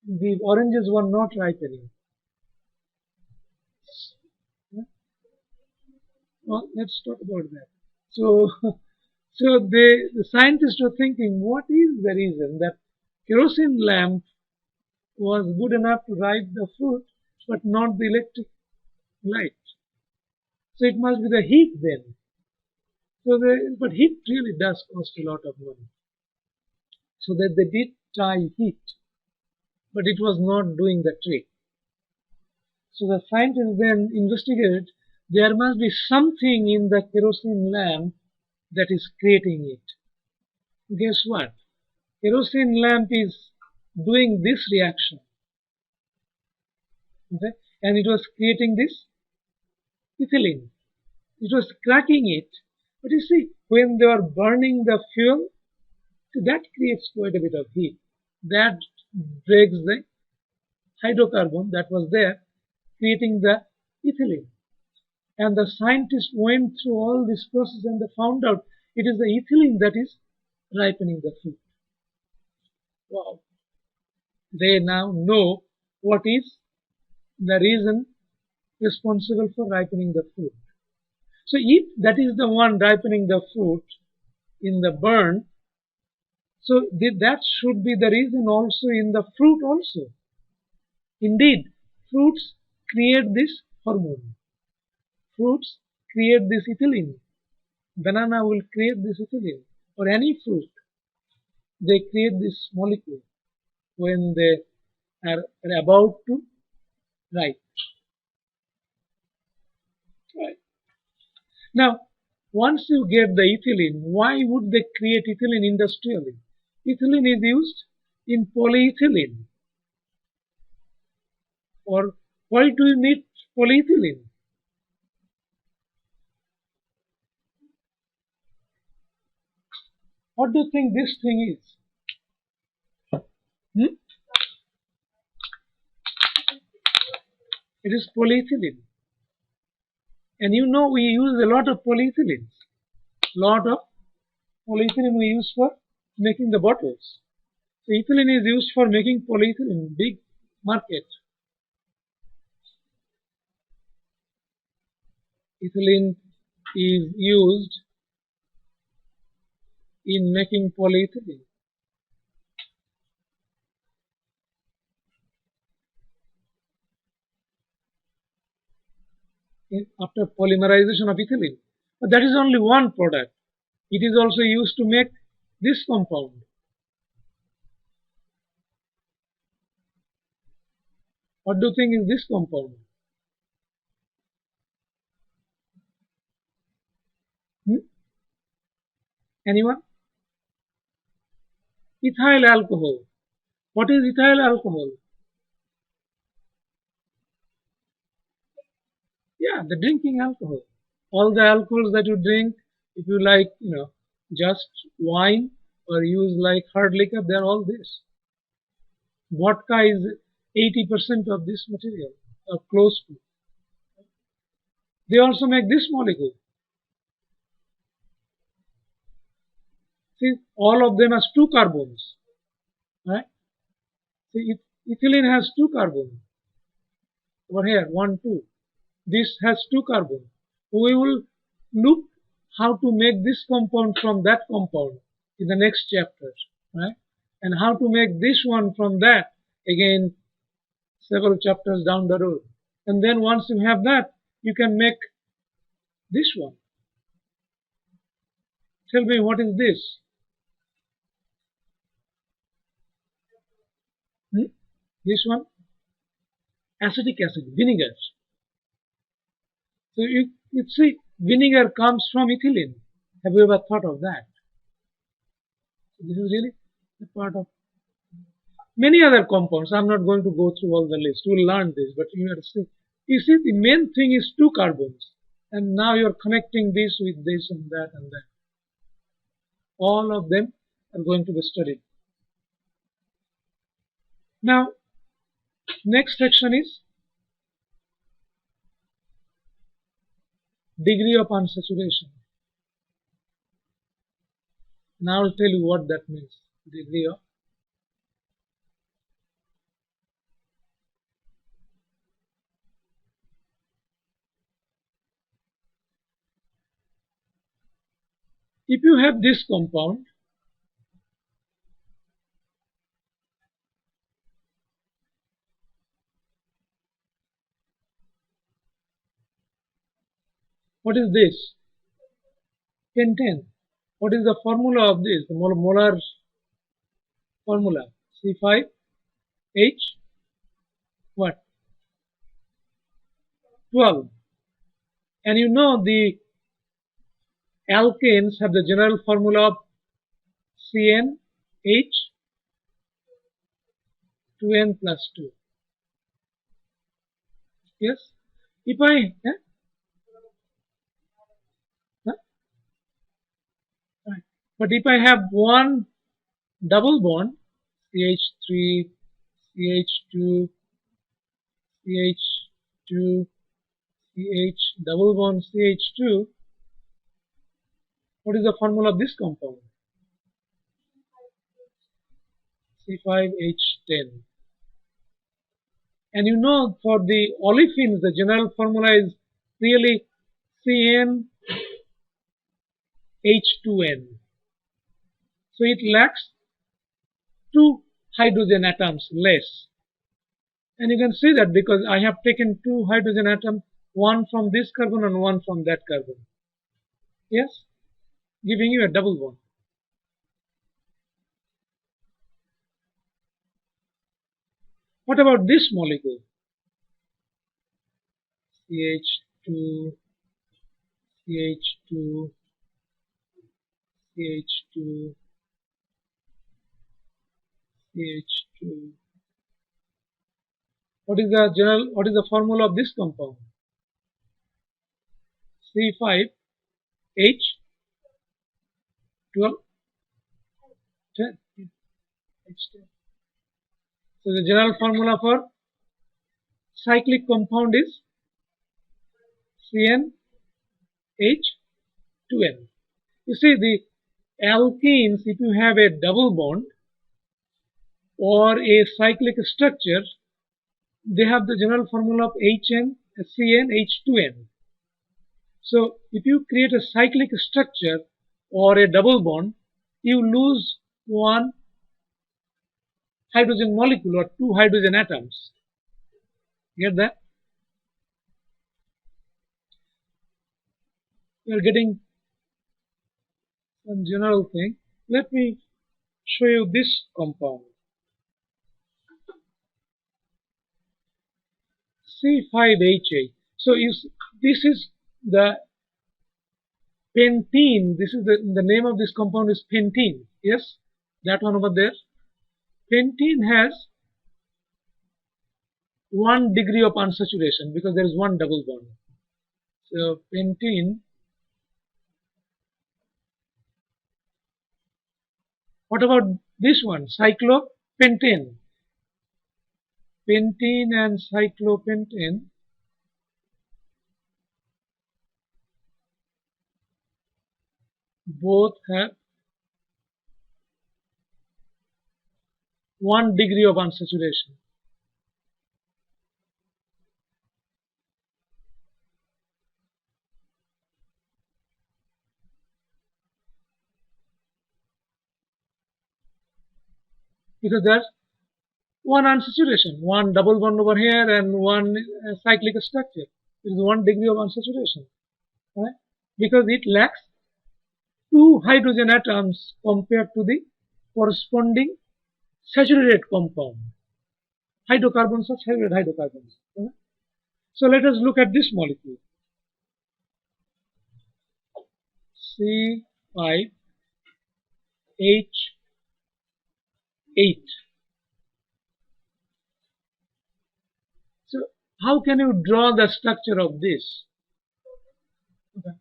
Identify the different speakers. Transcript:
Speaker 1: the oranges were not ripening. Well, let's talk about that. So, the scientists were thinking, what is the reason that kerosene lamp was good enough to ripe the fruit, but not the electric light? So it must be the heat then. But heat really does cost a lot of money. So that they did try heat, but it was not doing the trick. So the scientists then investigated, there must be something in the kerosene lamp that is creating it. Guess what? Kerosene lamp is doing this reaction, okay? And it was creating this ethylene. It was cracking it. But you see, when they are burning the fuel, that creates quite a bit of heat. That breaks the hydrocarbon that was there, creating the ethylene. And the scientists went through all this process and they found out it is the ethylene that is ripening the fruit. Wow. They now know what is the reason responsible for ripening the fruit. So if that is the one ripening the fruit in the burn, so that should be the reason also in the fruit also. Indeed, fruits create this hormone. Fruits create this ethylene. Banana will create this ethylene, or any fruit. They create this molecule when they are about to ripe. Right. Now, once you get the ethylene, why would they create ethylene industrially? Ethylene is used in polyethylene. Or why do you need polyethylene? What do you think this thing is? Hmm? It is polyethylene. And you know we use a lot of polyethylene. Lot of polyethylene we use for making the bottles. So ethylene is used for making polyethylene, big market. Ethylene is used in making polyethylene. After polymerization of ethylene. But that is only one product. It is also used to make this compound. What do you think is this compound? Hmm? Anyone? Ethyl alcohol. What is ethyl alcohol? Yeah, the drinking alcohol. All the alcohols that you drink, if you like, just wine or use like hard liquor, they're all this. Vodka is 80% of this material, or close to. They also make this molecule. See, all of them has two carbons, right? See, ethylene has two carbons. Over here, 1, 2. This has two carbons. We will look how to make this compound from that compound in the next chapter, right? And how to make this one from that again several chapters down the road. And then once you have that, you can make this one. Tell me, what is this? Hmm? This one? Acetic acid, vinegar. So you see, vinegar comes from ethylene. Have you ever thought of that? So this is really a part of many other compounds. I'm not going to go through all the list. We'll learn this, but you have to see. You see, the main thing is two carbons, and now you're connecting this with this and that and that. All of them are going to be studied. Now, next section is degree of unsaturation. Now I'll tell you what that means. Degree of If you have this compound, what is this? Pentane. What is the formula of this? The molar formula. C5H what? 12. And you know the alkanes have the general formula of CnH 2n plus 2. Yes? If I right. But if I have one double bond, CH3, CH2, CH2, CH double bond CH2, what is the formula of this compound? C5H10. And you know for the olefins the general formula is really CnH2n. So it lacks 2 hydrogen atoms less. And you can see that because I have taken 2 hydrogen atoms, one from this carbon and one from that carbon. Yes? Giving you a double bond. What about this molecule? CH2, CH2, CH2, CH2. What is the formula of this compound? C5H12, 10. H10. So the general formula for cyclic compound is CnH2n. You see the alkenes, if you have a double bond or a cyclic structure, they have the general formula of CnH2n. So if you create a cyclic structure or a double bond, you lose one hydrogen molecule or 2 hydrogen atoms. Get that? You are getting some general thing. Let me show you this compound. C5H8. So this is the pentene. This is the name of this compound is pentene. Yes, that one over there. Pentene has 1 degree of unsaturation because there is one double bond. So pentene. What about this one? Cyclopentane. Pentene and cyclopentane both have 1 degree of unsaturation. Because there's one unsaturation, one double bond over here and one cyclic structure. It is 1 degree of unsaturation, right? Because it lacks 2 hydrogen atoms compared to the corresponding saturated compound. Hydrocarbons are saturated hydrocarbons. Right? So let us look at this molecule. C5H8. So how can you draw the structure of this? Okay.